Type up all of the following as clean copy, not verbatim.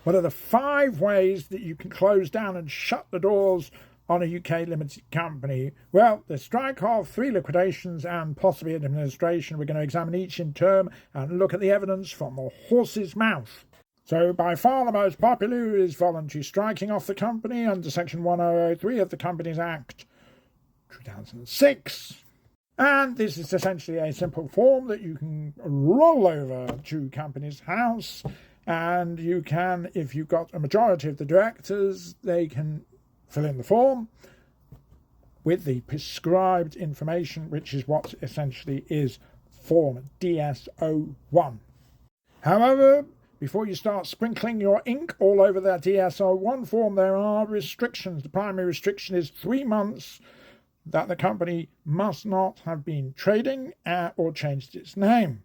What are the 5 ways that you can close down and shut the doors on a UK limited company? Well, the strike off, 3 liquidations and possibly administration. We're going to examine each in turn and look at the evidence from the horse's mouth. So by far the most popular is voluntary striking off the company under Section 1003 of the Companies Act 2006. And this is essentially a simple form that you can roll over to Companies House, and you can, if you've got a majority of the directors, they can fill in the form with the prescribed information, which is what essentially is Form DS-01. However, before you start sprinkling your ink all over that DS-01 form, there are restrictions. The primary restriction is 3 months that the company must not have been trading or changed its name.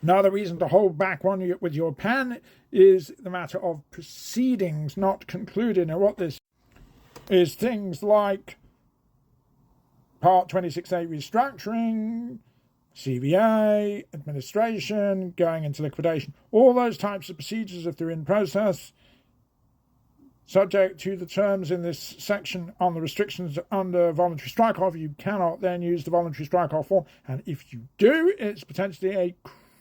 Another reason to hold back one with your pen is the matter of proceedings not concluded. Now, what this is, things like Part 26A restructuring, CVA, administration, going into liquidation, all those types of procedures, if they're in process, subject to the terms in this section on the restrictions under voluntary strike-off, you cannot then use the voluntary strike-off form, and if you do, it's potentially a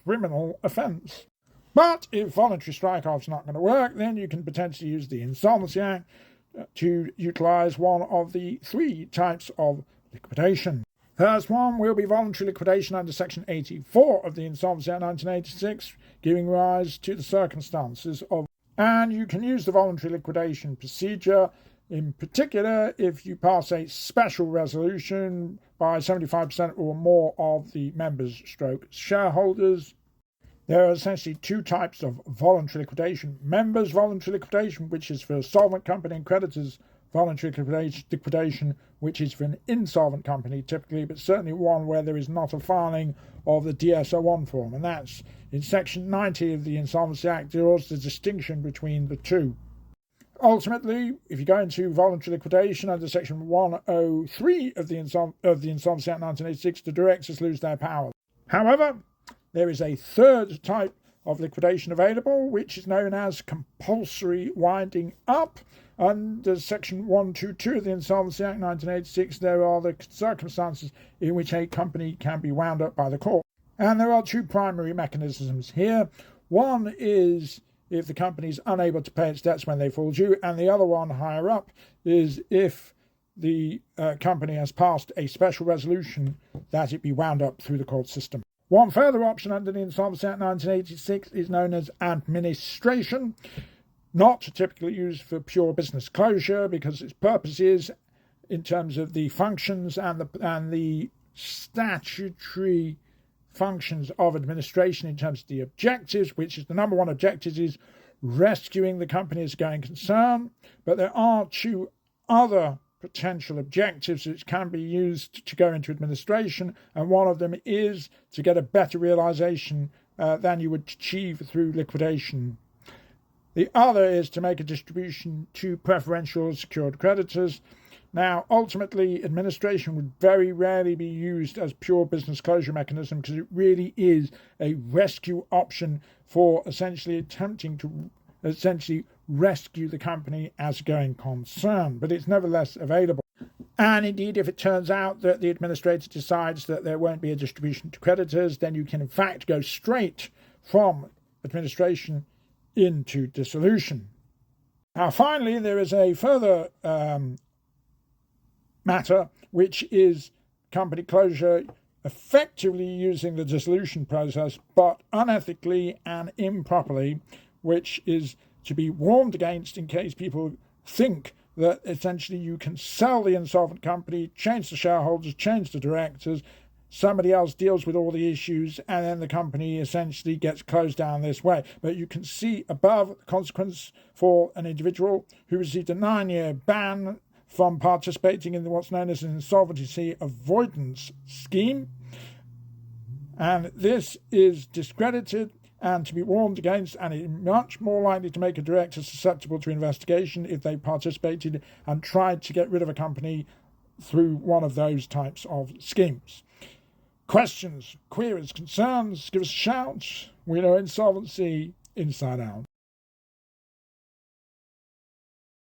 criminal offence. But if voluntary strike-off's not going to work, then you can potentially use the Insolvency Act to utilise one of the 3 types of liquidation. First one will be voluntary liquidation under Section 84 of the Insolvency Act 1986, giving rise to the circumstances of, and you can use the voluntary liquidation procedure, in particular if you pass a special resolution by 75% or more of the members/shareholders. There are essentially 2 types of voluntary liquidation. Members Voluntary Liquidation, which is for a solvent company, and Creditors Voluntary Liquidation, which is for an insolvent company typically, but certainly one where there is not a filing of the DS-01 form, and that's in Section 90 of the Insolvency Act. Draws the distinction between the 2. Ultimately, if you go into voluntary liquidation under Section 103 of the Insolvency Act 1986, the directors lose their powers. However, there is a 3rd type of liquidation available, which is known as compulsory winding up. Under Section 122 of the Insolvency Act 1986, there are the circumstances in which a company can be wound up by the court. And there are 2 primary mechanisms here. One is if the company is unable to pay its debts when they fall due, and the other one, higher up, is if the company has passed a special resolution that it be wound up through the court system. One further option under the Insolvency Act 1986 is known as administration, not typically used for pure business closure because its purpose is, in terms of the functions and the statutory functions of administration, in terms of the objectives, which is the number 1 objective is rescuing the company as a going concern. But there are 2 other potential objectives which can be used to go into administration, and one of them is to get a better realisation than you would achieve through liquidation. The other is to make a distribution to preferential secured creditors. Now, ultimately, administration would very rarely be used as pure business closure mechanism because it really is a rescue option for essentially attempting to rescue the company as a going concern, but it's nevertheless available. And indeed, if it turns out that the administrator decides that there won't be a distribution to creditors, then you can in fact go straight from administration into dissolution. Now, finally, there is a further matter, which is company closure effectively using the dissolution process, but unethically and improperly, which is to be warned against in case people think that essentially you can sell the insolvent company, change the shareholders, change the directors, somebody else deals with all the issues, and then the company essentially gets closed down this way. But you can see above the consequence for an individual who received a 9-year ban from participating in what's known as an insolvency avoidance scheme. And this is discredited and to be warned against, and is much more likely to make a director susceptible to investigation if they participated and tried to get rid of a company through one of those types of schemes. Questions, queries, concerns, give us a shout. We know insolvency inside out.